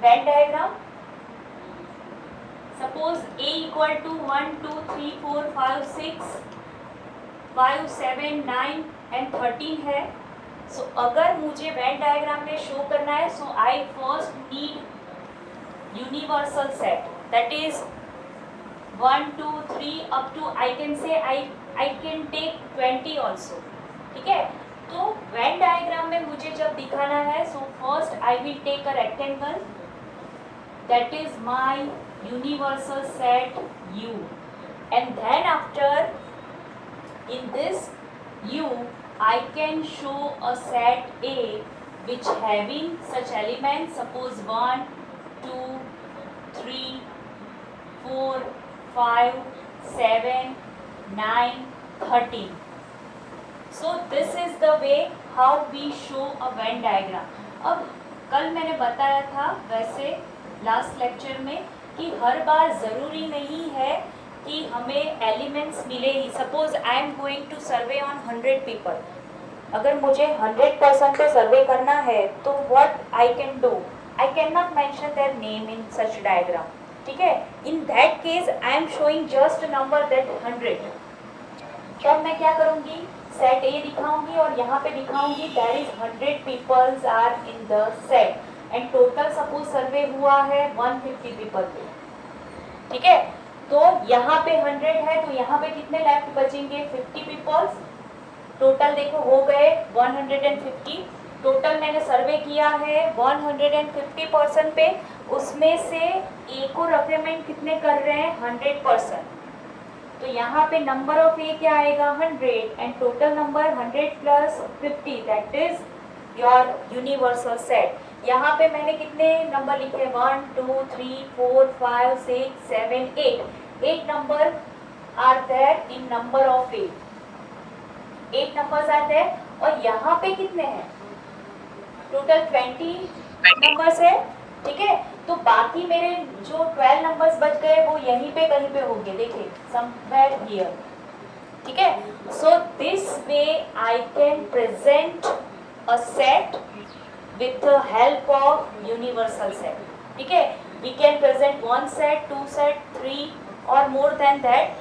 Venn diagram. Suppose A equal to 1, 2, 3, 4, 5, 6, 5, 7, 9 and 13 है. So अगर मुझे Venn diagram में show करना है, so I first need universal set, that is 1, 2, 3 up to I can say I can take 20 also. ठीक है. तो Venn diagram में मुझे जब दिखाना है, so first I will take a rectangle, that is my universal set U, and then after in this U I can show a set A which having such elements, suppose 1, 2, 3, 4, 5, 7, 9, 13. So this is the way how we show a Venn diagram. अब कल मैंने बताया था वैसे last lecture में कि हर बार ज़रूरी नहीं है कि हमें एलिमेंट्स मिले ही. Suppose I am going to survey on 100 people. अगर मुझे 100% पे सर्वे करना है तो what I can do, I can not mention their name in such diagram. ठीक है. In that case I am showing just number that 100. तब मैं क्या करूँगी, सेट ए दिखाऊंगी और यहाँ पे दिखाऊंगी that is 100 peoples are in the set and total suppose survey हुआ है 150 पीपल पे. ठीक है. तो यहाँ पे 100 है तो यहाँ पे कितने लेफ्ट बचेंगे, 50 पीपल्स. टोटल देखो हो गए 150. टोटल मैंने सर्वे किया है 150% पे, उसमें से ए को रिप्रेजेंट कितने कर रहे हैं, 100%. तो यहाँ पे नंबर ऑफ ए क्या आएगा, 100 and total number 100 plus 50, that is your universal set. यहाँ पे मैंने कितने नंबर लिखे, 1, 2, 3, 4, 5, 6, 7, 8. 8 number are there in number of A. 8 numbers are there. और यहाँ पे कितने हैं, टोटल 20 नंबर्स है. ठीक है. तो बाकी मेरे जो 12 नंबर्स बच गए वो यहीं पे कहीं पे होंगे, देखिए समवेयर हियर. ठीक है. So this way I can present a set with the help of universal set. ठीक है. We can present 1 set, 2 set, 3 और मोर देन दैट.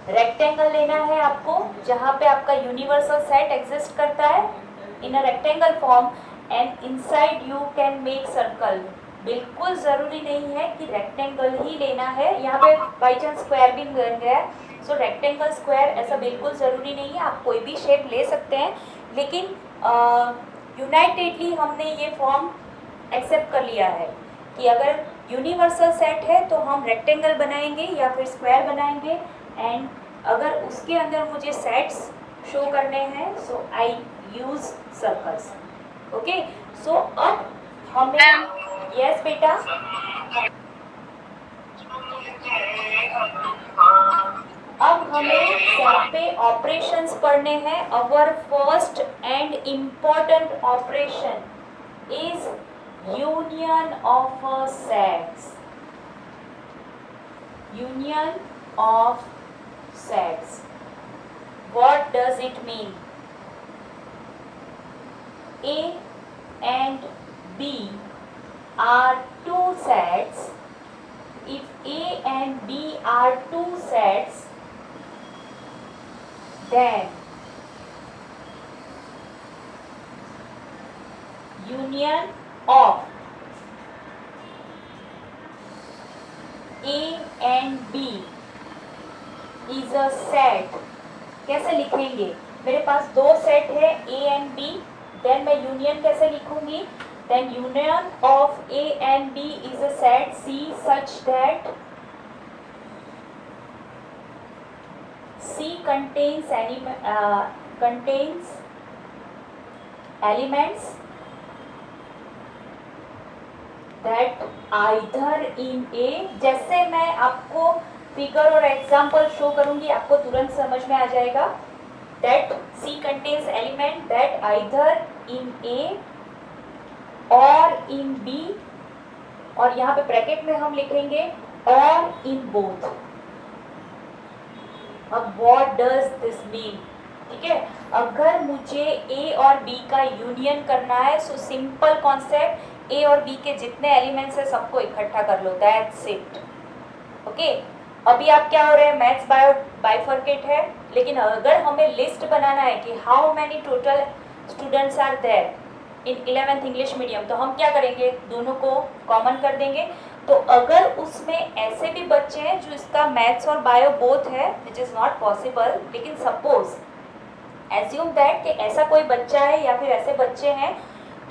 रेक्टेंगल लेना है आपको जहाँ पे आपका यूनिवर्सल सेट एग्जिस्ट करता है in a rectangle form, and inside you can make circle. बिल्कुल ज़रूरी नहीं है कि रेक्टेंगल ही लेना है. यहाँ पे बाई चांस स्क्वायर भी बन गया है, सो रेक्टेंगल स्क्वायर ऐसा बिल्कुल ज़रूरी नहीं है. आप कोई भी शेप ले सकते हैं, लेकिन यूनाइटेडली हमने ये फॉर्म एक्सेप्ट कर लिया है कि अगर यूनिवर्सल सेट है तो हम रेक्टेंगल बनाएंगे या फिर स्क्वायर बनाएंगे, एंड अगर उसके अंदर मुझे सेट्स शो करने हैं सो आई यूज़ सर्कल्स. ओके. सो अब हमें, यस बेटा, अब हमें सेट पे ऑपरेशंस पढ़ने हैं. Our first and important operation is union of sets. Union of sets. What does it mean? A and B are two sets. If A and B are two sets, then union of A and B is a set. कैसे लिखेंगे? मेरे पास दो set है A and B, then मैं union कैसे लिखूंगी? Then union of A and B is a set C such that C contains elements that either in A. जैसे मैं आपको फिगर और एग्जाम्पल शो करूंगी आपको तुरंत समझ में आ जाएगा. that C contains element that either in A or in B, और यहाँ पे ब्रैकेट में हम लिखेंगे or in both. अब what does this mean? ठीक है। अगर मुझे ए और बी का यूनियन करना है, सो सिंपल कॉन्सेप्ट, ए और बी के जितने एलिमेंट्स है सबको इकट्ठा कर लो, दैट्स इट। ओके, अभी आप क्या हो रहे हैं, मैथ्स बाइफर्केट है, लेकिन अगर हमें लिस्ट बनाना है कि how many total students are there in 11th English medium, तो हम क्या करेंगे, दोनों को कॉमन कर देंगे। तो अगर उसमें ऐसे भी बच्चे हैं जो इसका मैथ्स और बायो बोथ है, विच इज़ नॉट पॉसिबल, लेकिन सपोज एज्यूम दैट कि ऐसा कोई बच्चा है या फिर ऐसे बच्चे हैं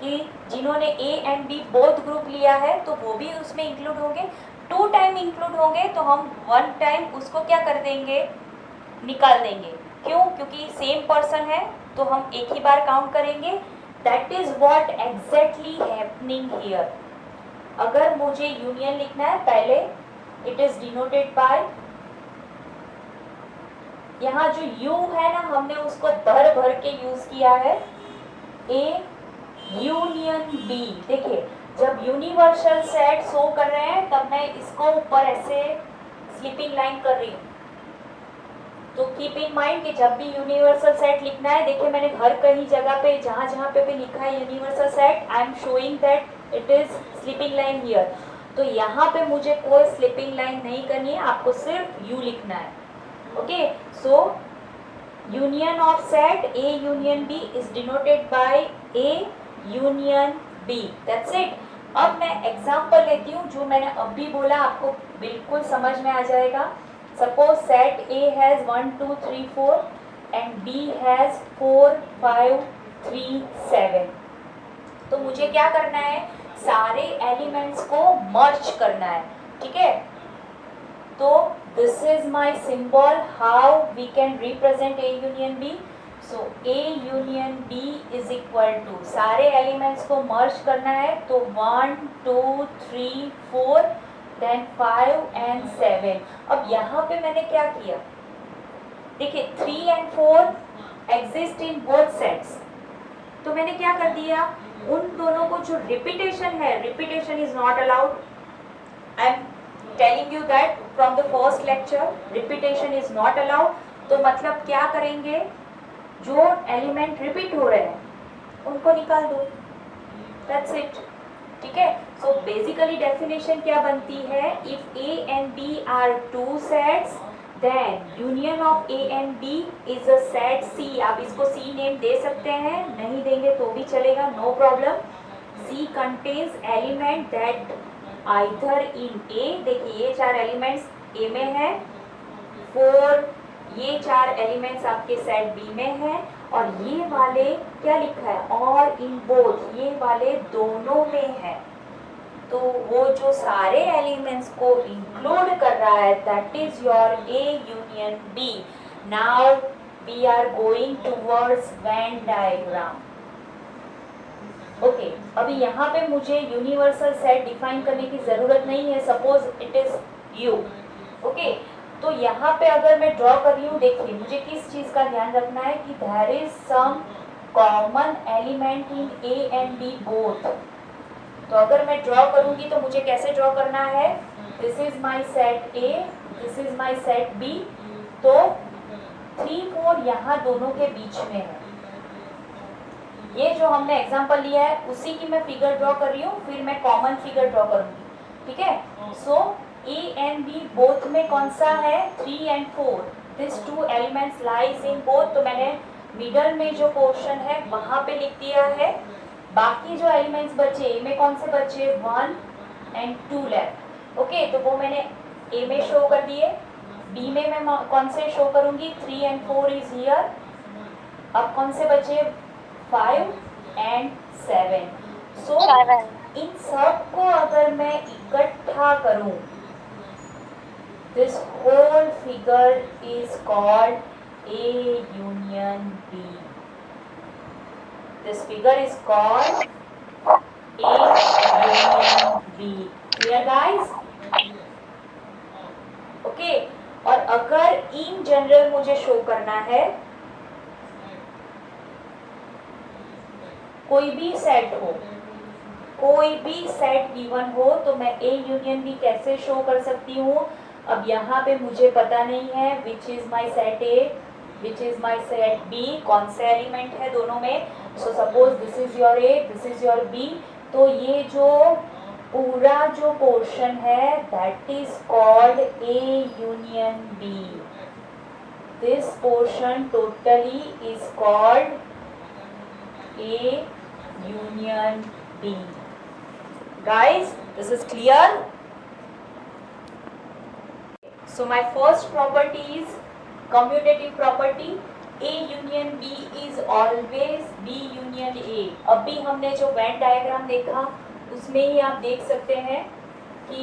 कि जिन्होंने A and B both group लिया है, तो वो भी उसमें इंक्लूड होंगे। 2 टाइम इंक्लूड होंगे तो हम 1 टाइम उसको क्या कर देंगे, निकाल देंगे। क्यों, क्योंकि सेम पर्सन है तो हम एक ही बार काउंट करेंगे। That is what exactly happening here. अगर मुझे यूनियन लिखना है, पहले इट इज डिनोटेड बाय, यहाँ जो U है ना, हमने उसको भर भर के यूज किया है, ए यूनियन बी। देखिए, जब यूनिवर्सल सेट शो कर रहे हैं तब मैं इसको ऊपर ऐसे स्लीपिंग लाइन कर रही हूँ। तो कीप इन माइंड कि जब भी यूनिवर्सल सेट लिखना है, देखिए मैंने हर कहीं जगह पे जहाँ जहाँ पे भी लिखा है universal set, I am showing that it is sleeping line here. तो यहाँ पे मुझे कोई स्लीपिंग लाइन नहीं करनी है, आपको सिर्फ U लिखना है। Okay, so union of set A union B is denoted bye A union B, that's it. अब मैं एग्जांपल लेती हूँ, जो मैंने अभी बोला आपको बिल्कुल समझ में आ जाएगा। Suppose set A has 1 2 3 4 and B has 4 5 3 7। तो मुझे क्या करना है, सारे एलिमेंट्स को मर्ज करना है, ठीक है। तो this is my symbol how we can represent A union B। So A union B is equal to, सारे एलिमेंट्स को मर्ज करना है, तो 1 2 3 4 देन 5 एंड 7। अब यहाँ पे मैंने क्या किया, देखिए 3 and 4 exist in both sets, तो मैंने क्या कर दिया, उन दोनों को जो रिपीटेशन है, repetition is not allowed. I am telling you that from the first lecture, repetition is not allowed. तो मतलब क्या करेंगे, जो एलिमेंट रिपीट हो रहे हैं उनको निकाल दो, दैट्स इट, ठीक है। सो बेसिकली डेफिनेशन क्या बनती है, if A and B are 2 sets then union of A and B is a set C। आप इसको C नेम दे सकते हैं, नहीं देंगे तो भी चलेगा, no problem. C contains element that either in A, देखिए ये 4 एलिमेंट्स A में है, 4 ये 4 एलिमेंट्स आपके सेट B में है, और ये वाले क्या लिखा है, और इन बोथ, ये वाले दोनों में है। तो वो जो सारे एलिमेंट्स को इंक्लूड कर रहा है, that is your A union B। Now we are going towards Venn diagram. Okay, अभी यहाँ पे मुझे यूनिवर्सल सेट डिफाइन करने की जरूरत नहीं है, suppose it is U। Okay, तो यहाँ पे अगर मैं ड्रॉ कर रही हूँ, देखिए मुझे किस चीज का ध्यान रखना है कि there is some common element in A and B both. तो अगर मैं ड्रॉ करूंगी तो मुझे कैसे ड्रॉ करना है, this is my set A, this is my set B। तो 3 4 यहाँ दोनों के बीच में है, ये जो हमने एग्जांपल लिया है उसी की मैं फिगर ड्रॉ कर रही हूँ, फिर मैं कॉमन फिगर ड्रॉ करूंगी, ठीक है। सो A and B बोथ में कौन सा है, 3 and 4, this 2 elements lies in both. तो मैंने मिडल में जो पोर्शन है वहां पे लिख दिया है। बाकी जो एलिमेंट्स बचे A में कौन से बचे, 1 and 2 लेफ्ट। ओके, तो वो मैंने A में शो कर दिए। B में मैं कौन से शो करूंगी, 3 and 4 इज हियर। अब कौन से बचे, 5 and 7। सो इन सब को अगर मैं इकट्ठा करूं, this whole figure is called A union B। This figure is called A union B। Clear guys? Okay, और अगर in general मुझे शो करना है, कोई भी सेट हो, कोई भी सेट गिवन हो, तो मैं A यूनियन B कैसे शो कर सकती हूँ। अब यहाँ पे मुझे पता नहीं है which is my set A, which is my set B, कौन से एलिमेंट है दोनों में, so suppose this is your A, this is your B, तो ये जो पूरा जो पोर्शन है that is called A union B. This portion totally is called A union B. Guys, this is clear? So my first property is commutative property. A union B is always B union A. अभी हमने जो Venn diagram देखा उसमें ही आप देख सकते हैं कि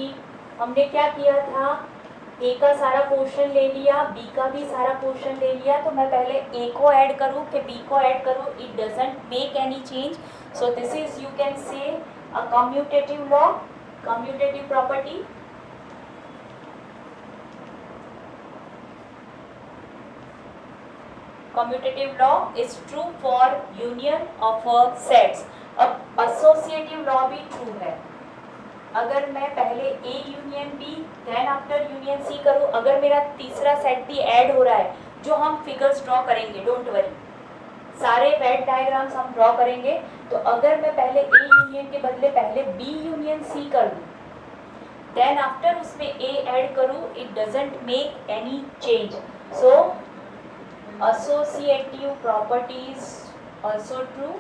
हमने क्या किया था, A का सारा पोर्शन ले लिया, B का भी सारा पोर्शन ले लिया, तो मैं पहले A को ऐड करूँ कि B को ऐड करूँ, it doesn't make any change. So this is you can say a commutative law, commutative property. Commutative law is true for union of sets. अब associative law भी true है. अगर मैं पहले A union B then after union C करूँ, अगर मेरा तीसरा सेट भी ऐड हो रहा है, जो हम फिगर्स ड्रॉ करेंगे, डोंट वरी, सारे वेट डायग्राम्स हम ड्रॉ करेंगे, तो अगर मैं पहले ए यूनियन के बदले पहले बी यूनियन सी कर दूँ, देन आफ्टर उसमें ए ऐड करूँ, it doesn't make any change. So associative properties also true,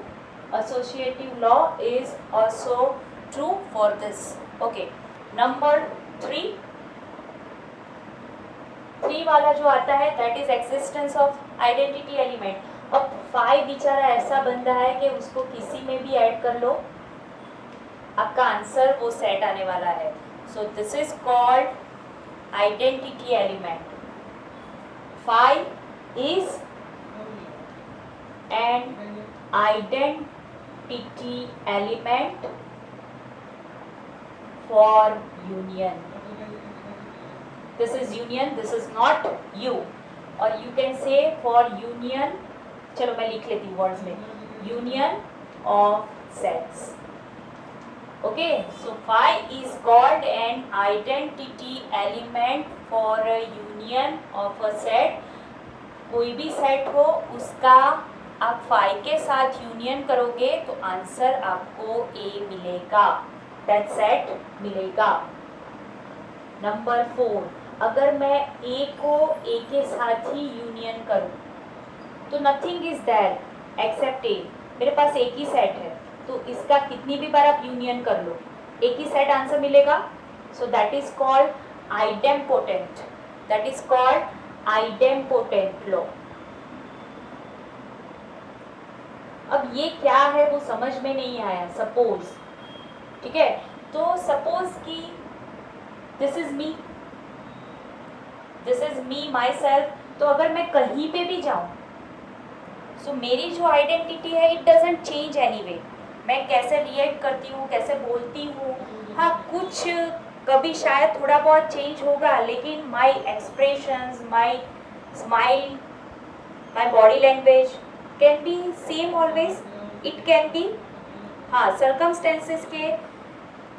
associative law is also true for this. Okay, number 3 वाला जो आता है that is existence of identity element. अब 5 बेचारा ऐसा बंदा है कि उसको किसी में भी ऐड कर लो, आपका आंसर वो सेट आने वाला है. So this is called identity element. 5 is an identity element for union. This is union, this is not U. और you can say for union, चलो मैं लिख लेती हूँ वर्ड्स में, union of sets. Okay, so 5 is called an identity element for a union of a set. कोई भी set हो उसका आप 5 के साथ यूनियन करोगे तो आंसर आपको ए मिलेगा, दैट सेट मिलेगा. नंबर 4, अगर मैं ए को ए के साथ ही यूनियन करूँ तो नथिंग इज देयर एक्सेप्ट ए. मेरे पास एक ही सेट है, तो इसका कितनी भी बार आप यूनियन कर लो एक ही सेट आंसर मिलेगा. So that is called idempotent, that is called idempotent law. अब ये क्या है वो समझ में नहीं आया. सपोज, ठीक है, तो सपोज कि this is me my self, तो अगर मैं कहीं पे भी जाऊं, सो मेरी जो आइडेंटिटी है इट डजंट चेंज एनीवे. मैं कैसे रिएक्ट करती हूँ, कैसे बोलती हूँ, हाँ कुछ कभी शायद थोड़ा बहुत चेंज होगा, लेकिन my expressions, my smile, my body language can be same always. It can be, हाँ सर्कमस्टेंसेस के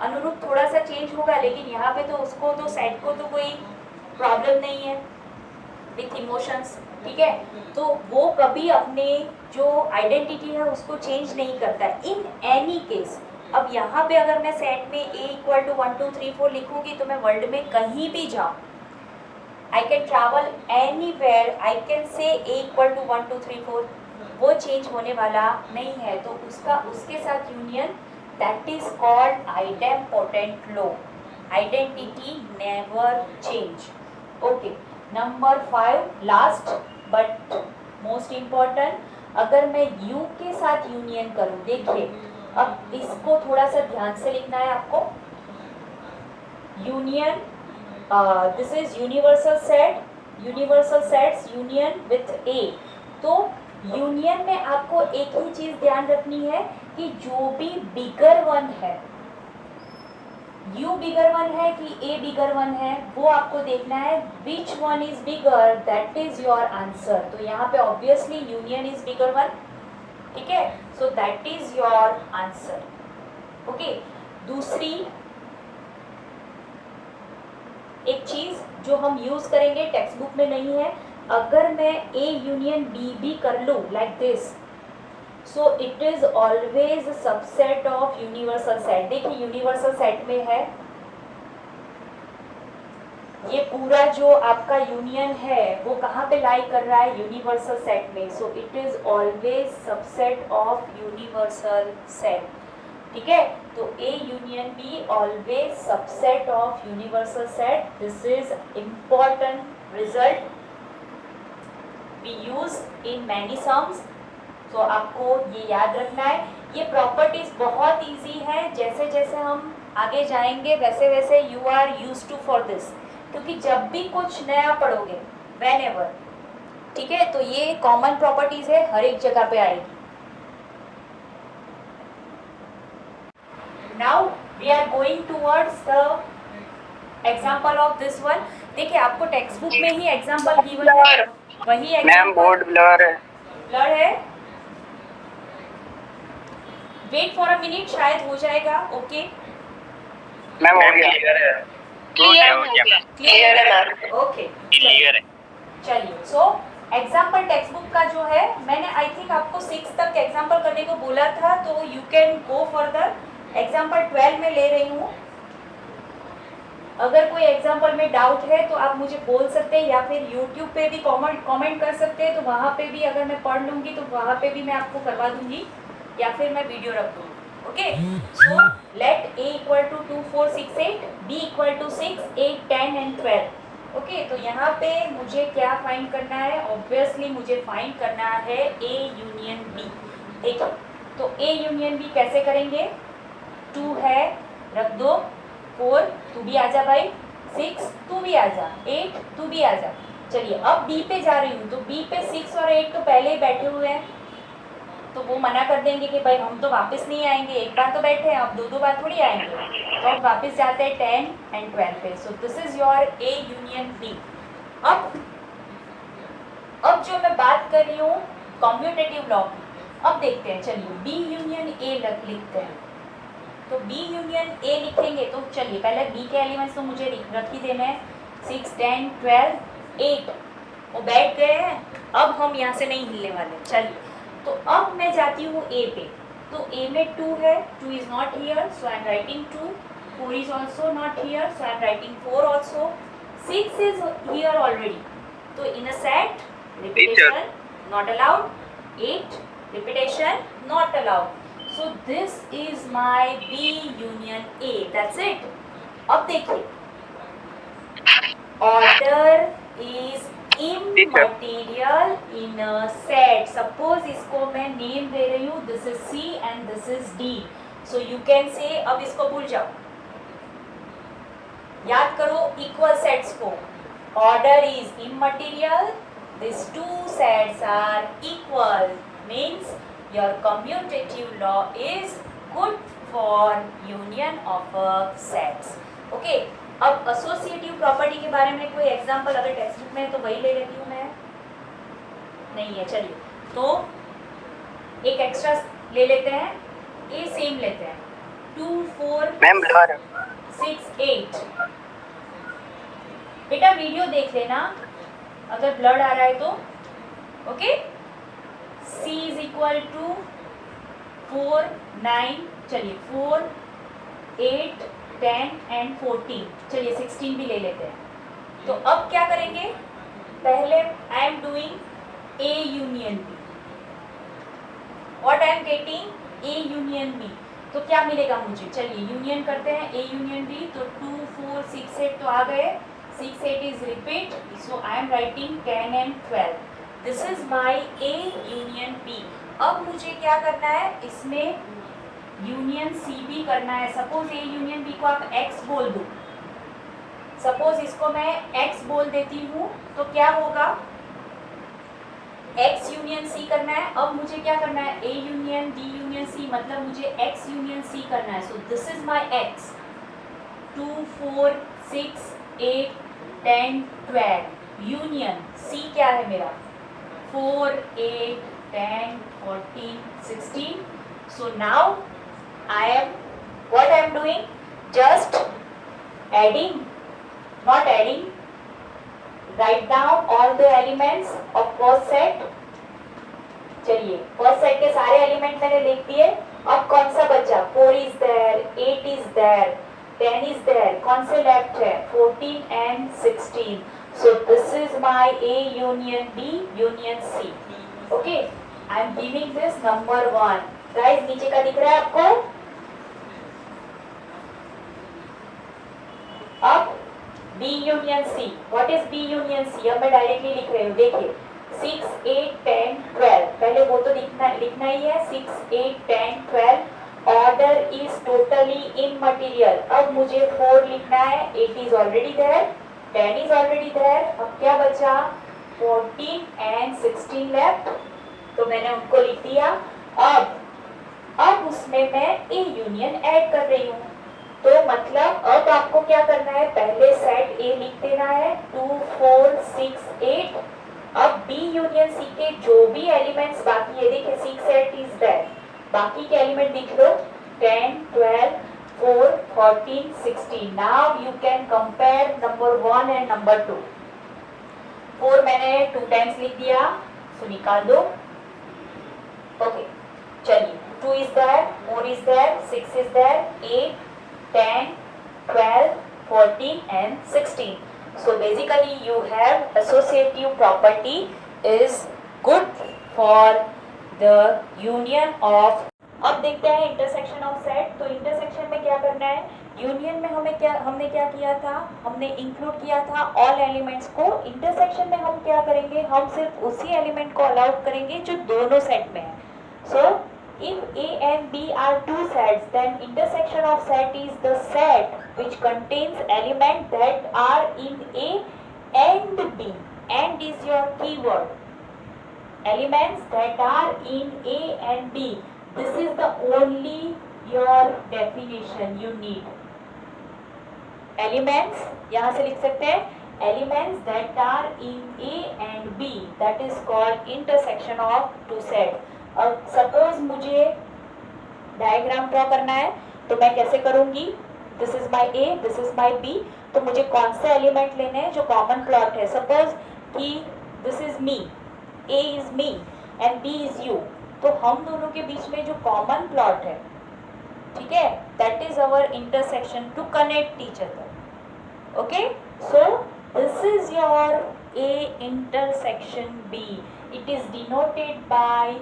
अनुरूप थोड़ा सा चेंज होगा, लेकिन यहाँ पे तो उसको तो सेट को तो कोई प्रॉब्लम नहीं है विथ इमोशंस, ठीक है. तो वो कभी अपने जो आइडेंटिटी है उसको चेंज नहीं करता इन एनी केस. अब यहाँ पे अगर मैं सेट में a इक्वल टू 1 2 3 4 लिखूँगी तो मैं वर्ल्ड में कहीं भी जाऊँ, I can travel anywhere, I can say a equal to 1 2 3 4, वो चेंज होने वाला नहीं है. तो उसका उसके साथ union, that is called idempotent law. Identity never change. Okay, number 5 last but most important, अगर मैं u के साथ यूनियन करूं, देखिए अब इसको थोड़ा सा ध्यान से लिखना है आपको. Union, this is universal set, universal sets union with a. तो यूनियन में आपको एक ही चीज ध्यान रखनी है कि जो भी बिगर वन है, u बिगर वन है कि a बिगर वन है, वो आपको देखना है. Which one is bigger, that is your answer. तो यहाँ पे obviously union is bigger one, ठीक है. So that is your answer. Okay, दूसरी एक चीज जो हम यूज करेंगे, टेक्स्ट बुक में नहीं है, अगर मैं A यूनियन B भी कर लूँ like this, so it is always subset of universal set. देखिए यूनिवर्सल सेट में है ये पूरा जो आपका यूनियन है वो कहाँ पे लाई कर रहा है, यूनिवर्सल सेट में। So it is always subset of universal set. ठीक है, तो A union B always subset of universal set. This is important result we use in many sums. तो आपको ये याद रखना है। ये प्रॉपर्टीज बहुत इजी है, जैसे जैसे हम आगे जाएंगे वैसे वैसे you are use to for this, क्योंकि जब भी कुछ नया पढ़ोगे वेन एवर, ठीक है, तो ये कॉमन प्रॉपर्टीज है, हर एक जगह पे आएगी। Now we are going towards the example of this one. देखिए आपको टेक्स्ट बुक में ही एग्जाम्पल गिवन है, वही मैम बोर्ड ब्लर है। ब्लर है, वेट फॉर अ मिनट, शायद हो जाएगा। ओके मैम हो गया, क्लियर है मैम, ओके क्लियर है। चलिए, सो एग्जाम्पल टेक्स्ट बुक का जो है, मैंने आई थिंक आपको 6 तक एग्जाम्पल करने को बोला था, तो you can go further. Example 12 में ले रही हूँ। अगर कोई एग्जाम्पल में डाउट है तो आप मुझे बोल सकते हैं, या फिर यूट्यूब पे भी कमेंट कर सकते हैं, तो वहाँ पे भी अगर मैं पढ़ लूँगी तो वहाँ पे भी मैं आपको करवा दूँगी, या फिर मैं वीडियो रख दूँगी। Okay, so let A equal to 2 4 6 8, B equal to 6 8 10 and 12। Okay, तो यहाँ पे मुझे क्या फाइंड करना है, ऑब्वियसली मुझे फाइंड करना है A यूनियन B। देखिए, तो A यूनियन B कैसे करेंगे, 2 है रख दो, 4 तू भी आजा भाई, 6 तू भी आजा, 8 तू भी आजा। चलिए अब B पे जा रही हूँ, तो B पे 6 और 8 तो पहले ही बैठे हुए हैं, तो वो मना कर देंगे कि भाई हम तो वापस नहीं आएंगे, एक बार तो बैठे हैं, अब दो बार थोड़ी आएंगे। तो अब वापस जाते हैं 10 एंड 12 पे। सो this is your A union B। अब जो मैं बात कर रही हूँ कॉम्यूटेटिव लॉ की, अब देखते हैं। चलिए B यूनियन A लिखते हैं। तो B यूनियन A लिखेंगे तो चलिए पहले B के एलिमेंट्स तो मुझे रख ही देने हैं, 6 10 12 8, वो बैठ गए हैं, अब हम यहाँ से नहीं हिलने वाले। चलिए, तो अब मैं जाती हूँ A पे, तो A में 2 है, 2 is not here, so I am writing 2, 4 is also not here, so I am writing 4 also, 6 is here already, तो in a set repetition not allowed, 8 repetition not allowed. So this is my B union A. That's it. अब देखिए, order is immaterial in a set. Suppose इसको मैं name दे रही हूँ, this is C and this is D. So you can say, अब इसको भूल जाओ, याद करो equal sets को। Order is immaterial. These two sets are equal. Means your commutative law is good for union of sets. Okay, अब associative property के बारे में कोई एग्जांपल अगर टेक्स्ट बुक में है तो वही ले लेती हूँ मैं, नहीं है। चलिए, तो एक एक्स्ट्रा ले लेते हैं, A सेम लेते हैं, 2 4 6 8। बेटा वीडियो देख लेना अगर ब्लड आ रहा है तो। Okay, C is equal to 4 9, चलिए 4 8 10 एंड 14, चलिए 16 भी ले लेते हैं। तो अब क्या करेंगे, पहले I am doing A union B। What I am getting, A union B। तो क्या मिलेगा मुझे, चलिए यूनियन करते हैं A यूनियन B। तो 2 4 6 8 तो आ गए, 6 8 is repeat, so I am writing 10 and 12। This is my A union B। अब मुझे क्या करना है, इसमें यूनियन C भी करना है। सपोज A यूनियन B को आप X बोल दो, सपोज इसको मैं X बोल देती हूँ, तो क्या होगा, X यूनियन C करना है। अब मुझे क्या करना है, A union D union C, मतलब मुझे X यूनियन C करना है। So this is my X, 2 4 6 8 10 12 union C क्या है मेरा, 4 8 10 14 16। So now what I am doing, just adding, not adding, write down all the elements of first set. चलिए first set के सारे एलिमेंट मैंने लिख दिए। अब कौन सा बचा? 4 is there, 8 is there, 10 is there. कौन से लेफ्ट है? 14 and 16। So this is my A union B union C। Okay, I am giving this number 1। Guys नीचे का दिख रहा है आपको? अब B union C, what is B union C? अब मैं डायरेक्टली लिख रही हूँ, देखिए 6, 8, 10, 12। पहले वो तो लिखना ही है। 6, 8, 10, 12। Order is totally immaterial. अब मुझे 4 लिखना है। 8 is already there, 10 is already there. अब क्या बचा? 14 एंड 16 लेफ्ट, तो मैंने उनको लिख दिया। अब उसमें मैं A यूनियन ऐड कर रही हूँ। तो मतलब अब आपको क्या करना है? पहले सेट A लिख देना है, 2, 4, 6, 8। अब B यूनियन C के जो भी एलिमेंट्स बाकी है, देखिए 6, 8 इज देयर, बाकी के एलिमेंट लिख लो 10, 12, 4, 14, 16। Now you can compare number 1 and number 2। 4 मैंने 2 टाइम्स लिख दिया, सो निकाल दो। ओके, चलिए 2 is there, 4 is there, 6 is there, 8, 10, 12, 14 and 16. So basically you have associative property is good for the union of। अब देखते हैं इंटरसेक्शन ऑफ सेट। तो इंटरसेक्शन में क्या करना है? यूनियन में हमने क्या किया था? हमने इंक्लूड किया था ऑल एलिमेंट्स को। इंटरसेक्शन में हम क्या करेंगे? हम सिर्फ उसी एलिमेंट को अलाउड करेंगे जो दोनों सेट में है। सो if A and B are two sets, then intersection of set is the set which contains elements that are in A and B. And is your keyword. Elements that are in A and B. This is the only your definition you need. Elements, यहाँ से लिख सकते हैं elements that are in A and B. That is called intersection of two sets. अब suppose मुझे diagram draw करना है, तो मैं कैसे करूंगी? This is my A, this is my B। तो मुझे कौन से एलिमेंट लेने हैं जो कॉमन प्लॉट है? सपोज कि this is me, A is me and B is you. तो हम दोनों के बीच में जो कॉमन प्लॉट है, ठीक है, that is our intersection to connect each other. Okay, so this is your A intersection B। It is denoted by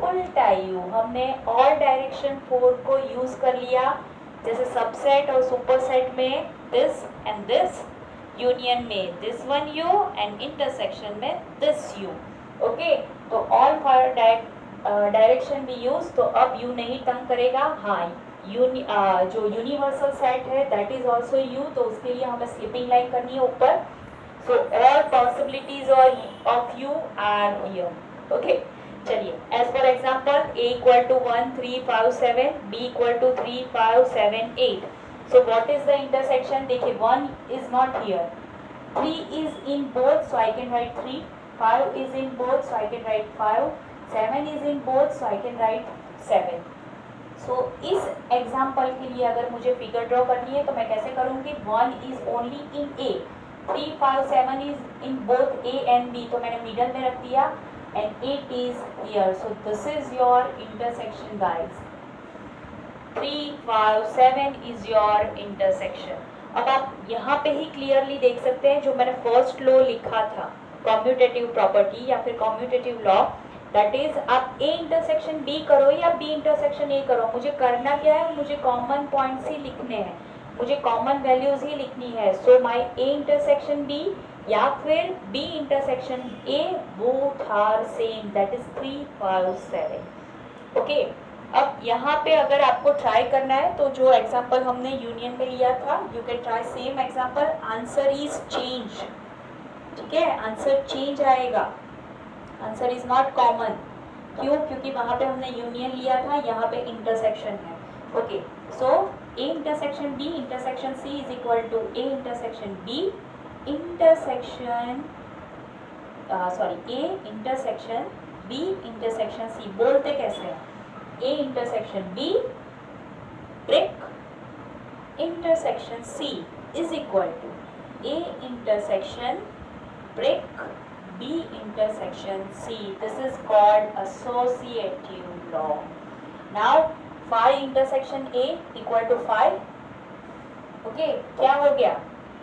उल्टा यू। हमने ऑल डायरेक्शन 4 को यूज कर लिया, जैसे सबसेट और सुपरसेट में दिस एंड दिस, यूनियन में this one U and intersection में दिस यू। ओके, तो ऑल फॉर डायरेक्शन भी यूज। तो अब यू नहीं तंग करेगा। हाँ, जो यूनिवर्सल सेट है दैट इज ऑल्सो यू, तो उसके लिए हमें स्लिपिंग लाइन करनी है ऊपर। So all possibilities of U are here. Okay, चलिए as for example A equal to 1, 3, 5, 7, B equal to 3, 5, 7, 8। So what is the intersection? देखिए 1 is not here, 3 is in both, so I can right 3, 5 is in both, so I can right 5, 7 is in both, so I can right 7। सो इस example के लिए अगर मुझे figure draw करनी है तो मैं कैसे करूँगी? 1 is only in A, 3, 5, 7 is in both A and B, तो मैंने मिडल में रख दिया and 8 is here. So this is your intersection guys. 3, 5, 7 is your intersection. अब आप यहाँ पे ही क्लियरली देख सकते हैं जो मैंने फर्स्ट लॉ लिखा था, कॉम्यूटेटिव प्रॉपर्टी या फिर कॉम्यूटेटिव लॉ, दैट इज आप A इंटरसेक्शन B करो या B इंटरसेक्शन A करो, मुझे करना क्या है? मुझे कॉमन पॉइंट्स ही लिखने हैं, मुझे कॉमन वैल्यूज ही लिखनी है। So my A intersection B या फिर B intersection A, both are same, that is 3, 5, 7। Okay, अब यहाँ पे अगर आपको ट्राई करना है तो जो एग्जांपल हमने यूनियन में लिया था, you can try same example. Answer is change, ठीक है, आंसर चेंज आएगा, आंसर इज नॉट कॉमन। क्यों? क्योंकि वहाँ पे हमने यूनियन लिया था, यहाँ पे इंटरसेक्शन है। Okay, so A intersection B intersection C is equal to A intersection B intersection A intersection B intersection C। बोलते कैसे हैं? A intersection B break intersection C is equal to A intersection brick B intersection C. This is called associative law. Now phi intersection A equal to phi. Okay, क्या हो गया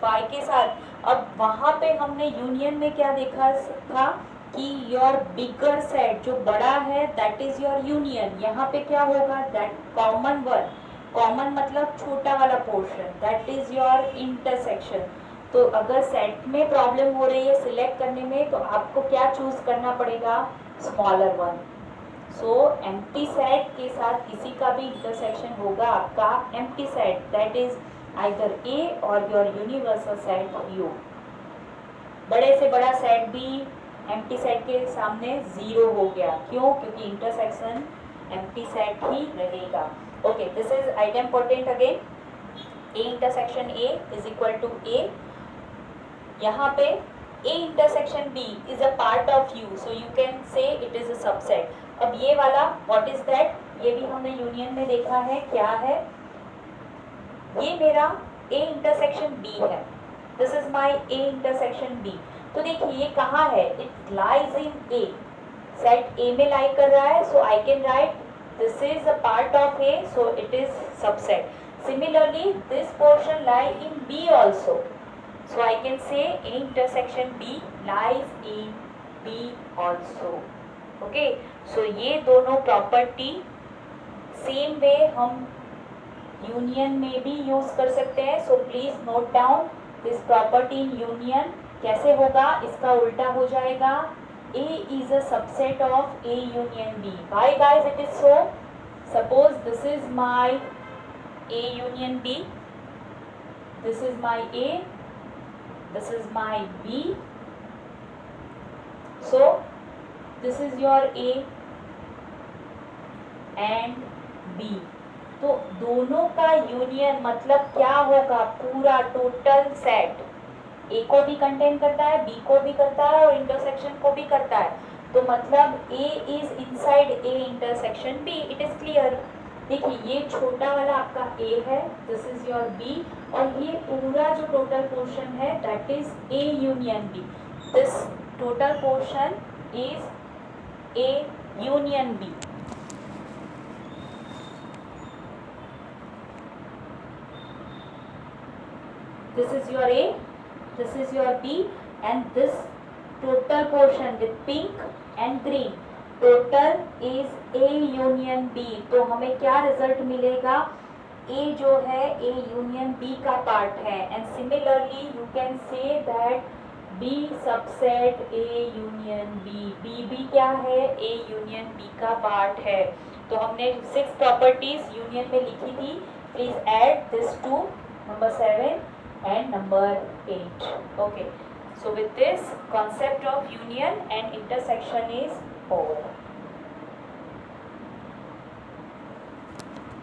phi के साथ. अब वहां पे हमने यूनियन में क्या देखा था कि योर बिगर सेट जो बड़ा है दैट इज योर यूनियन. यहाँ पे क्या होगा दैट कॉमन वन, कॉमन मतलब छोटा वाला portion, that is your intersection. तो अगर सेट में प्रॉब्लम हो रही है सिलेक्ट करने में तो आपको क्या चूज करना पड़ेगा, smaller one. So empty set के साथ किसी का भी इंटरसेक्शन होगा आपका empty set, that is either A और योर यूनिवर्सल सेट यू. बड़े से बड़ा सेट भी एम्प्टी सेट के सामने जीरो हो गया. क्यों? क्योंकि इंटरसेक्शन एम्प्टी सेट ही रहेगा. Okay, this is item important again. A intersection A is equal to A. यहाँ पे A intersection B is a part of U, so you can say it is a subset. अब ये वाला what is that, ये भी हमने union में देखा है. क्या है ये मेरा ए इंटरसेक्शन बी है. This is my A intersection B. तो देखिए ये कहाँ है, it lies in A. Set A में लाई कर रहा है, so I can write this is a part of A, so it is subset. Similarly this portion lie in B also, so I can say A intersection B lies in B also. Okay, so ये दोनों property same way हम union में भी use कर सकते हैं. So please note down this property in union. कैसे होगा, इसका उल्टा हो जाएगा. A is a subset of A union B. Why guys it is so? Suppose this is my A union B, this is my A, this is my B, so this is your A and B. तो दोनों का union मतलब क्या होगा, पूरा total set A को भी contain करता है, B को भी करता है और इंटरसेक्शन को भी करता है. तो मतलब A is inside A intersection B. It is clear. देखिए ये छोटा वाला आपका A है, दिस इज योर B, और ये पूरा जो टोटल पोर्शन है that is A union B. This total portion is A union B. This is your A, this is your B, and this total portion with pink and green total is A union B. तो हमें क्या result मिलेगा, A जो है A union B का part है. And similarly you can say that B subset A union B. B भी क्या है, A union B का पार्ट है. तो हमने 6 प्रॉपर्टीज यूनियन में लिखी थी. Please add this to number 7 and number 8. Okay, so with this concept of union and intersection is over.